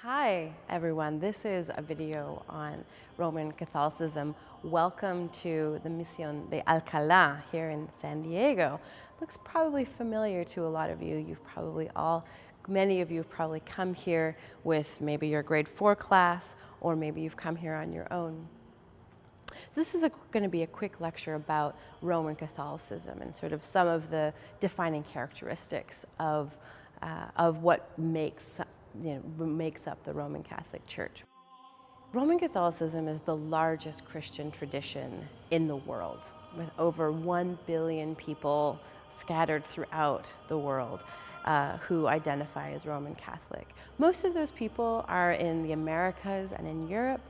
Hi everyone, this is a video on Roman Catholicism. Welcome to the Misión de Alcalá here in San Diego. Looks probably familiar to a lot of you. Many of you have probably come here with maybe your grade 4 class, or maybe you've come here on your own. So this is going to be a quick lecture about Roman Catholicism and sort of some of the defining characteristics of what makes up the Roman Catholic Church. Roman Catholicism is the largest Christian tradition in the world, with over 1 billion people scattered throughout the world who identify as Roman Catholic. Most of those people are in the Americas and in Europe,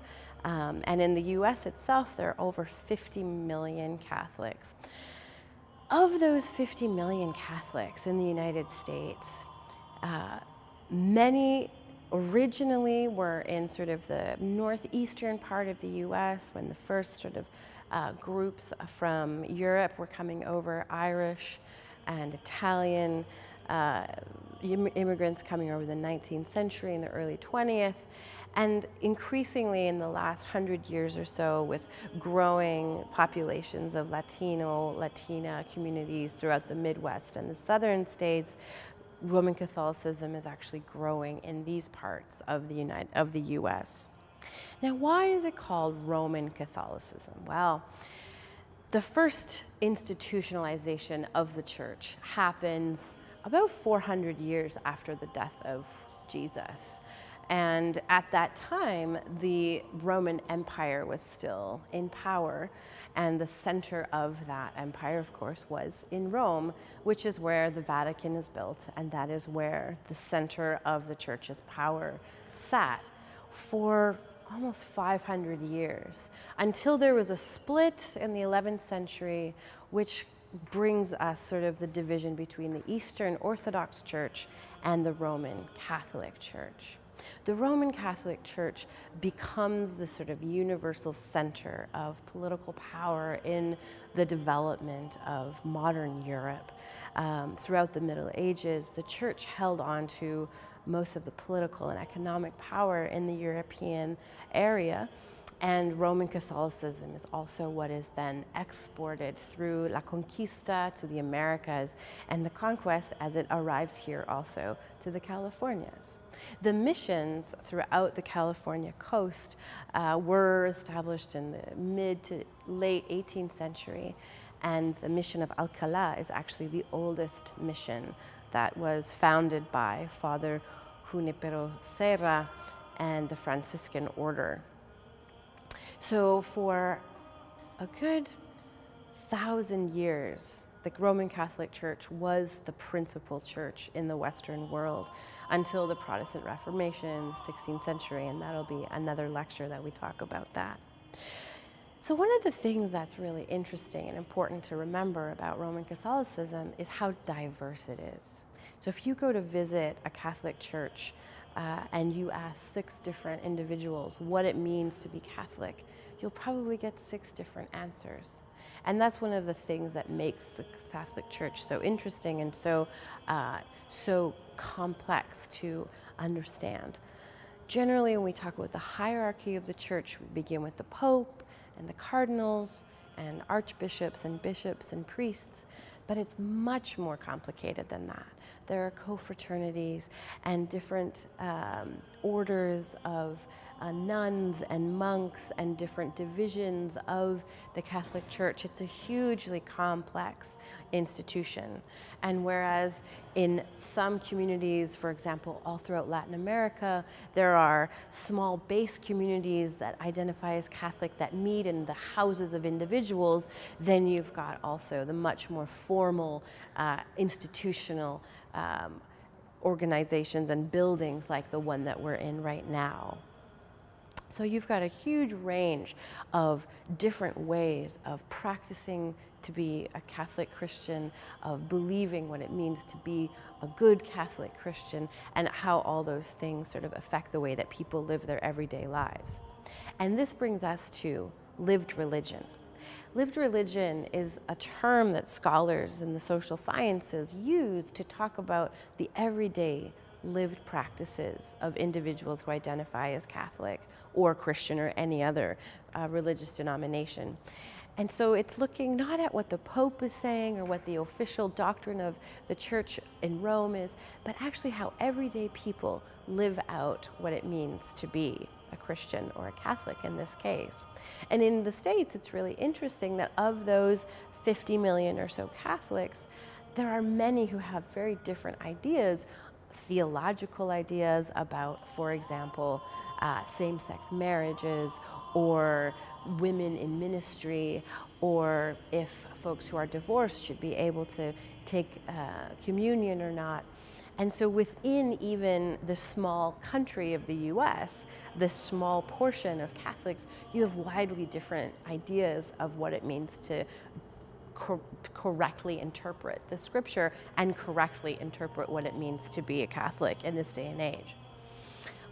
and in the US itself, there are over 50 million Catholics. Of those 50 million Catholics in the United States, many originally were in sort of the northeastern part of the US when the first sort of groups from Europe were coming over, Irish and Italian immigrants coming over the 19th century and the early 20th. And increasingly in the last 100 years or so, with growing populations of Latina communities throughout the Midwest and the southern states, Roman Catholicism is actually growing in these parts of the US. Now, why is it called Roman Catholicism? Well, the first institutionalization of the church happens about 400 years after the death of Jesus. And at that time, the Roman Empire was still in power, and the center of that empire, of course, was in Rome, which is where the Vatican is built, and that is where the center of the church's power sat for almost 500 years, until there was a split in the 11th century, which brings us sort of the division between the Eastern Orthodox Church and the Roman Catholic Church. The Roman Catholic Church becomes the sort of universal center of political power in the development of modern Europe. Throughout the Middle Ages, the Church held on to most of the political and economic power in the European area, and Roman Catholicism is also what is then exported through La Conquista to the Americas, and the conquest as it arrives here also to the Californias. The missions throughout the California coast were established in the mid to late 18th century, and the mission of Alcalá is actually the oldest mission that was founded by Father Junipero Serra and the Franciscan order. So for a good 1,000 years, the Roman Catholic Church was the principal church in the Western world until the Protestant Reformation, the 16th century, and that'll be another lecture that we talk about that. So one of the things that's really interesting and important to remember about Roman Catholicism is how diverse it is. So if you go to visit a Catholic church and you ask 6 different individuals what it means to be Catholic, you'll probably get 6 different answers. And that's one of the things that makes the Catholic Church so interesting and so complex to understand. Generally, when we talk about the hierarchy of the church, we begin with the Pope and the cardinals and archbishops and bishops and priests, but it's much more complicated than that. There are co-fraternities and different orders of nuns and monks and different divisions of the Catholic Church. It's a hugely complex institution. And whereas in some communities, for example, all throughout Latin America, there are small base communities that identify as Catholic that meet in the houses of individuals, then you've got also the much more formal institutional organizations and buildings like the one that we're in right now. So you've got a huge range of different ways of practicing to be a Catholic Christian, of believing what it means to be a good Catholic Christian, and how all those things sort of affect the way that people live their everyday lives. And this brings us to lived religion. Lived religion is a term that scholars in the social sciences use to talk about the everyday lived practices of individuals who identify as Catholic or Christian or any other religious denomination. And so it's looking not at what the Pope is saying or what the official doctrine of the Church in Rome is, but actually how everyday people live out what it means to be a Christian or a Catholic in this case. And in the States, it's really interesting that of those 50 million or so Catholics, there are many who have very different ideas, theological ideas about, for example, same-sex marriages or women in ministry, or if folks who are divorced should be able to take communion or not. And so within even the small country of the US, this small portion of Catholics, you have widely different ideas of what it means to correctly interpret the scripture and correctly interpret what it means to be a Catholic in this day and age.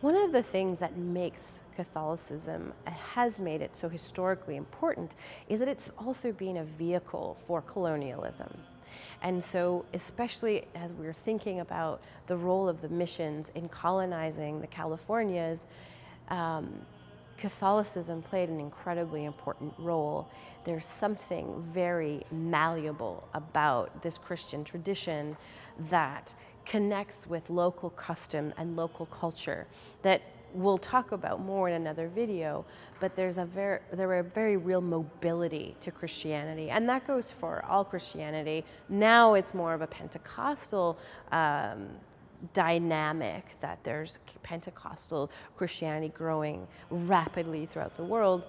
One of the things that makes Catholicism, has made it so historically important, is that it's also been a vehicle for colonialism. And so, especially as we're thinking about the role of the missions in colonizing the Californias, Catholicism played an incredibly important role. There's something very malleable about this Christian tradition that connects with local custom and local culture that we'll talk about more in another video, but there a very real mobility to Christianity, and that goes for all Christianity. Now it's more of a Pentecostal dynamic, that there's Pentecostal Christianity growing rapidly throughout the world.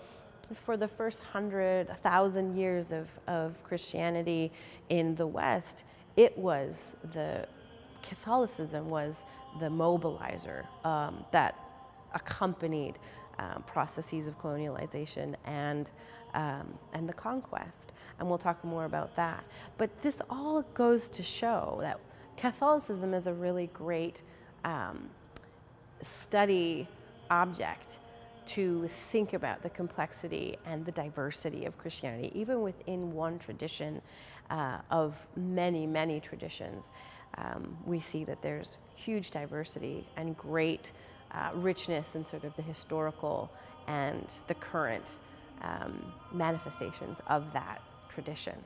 For the first 1,000 years of Christianity in the West, Catholicism was the mobilizer that accompanied processes of colonialization and the conquest. And we'll talk more about that. But this all goes to show that Catholicism is a really great study object to think about the complexity and the diversity of Christianity, even within one tradition of many, many traditions. We see that there's huge diversity and great richness in sort of the historical and the current manifestations of that tradition.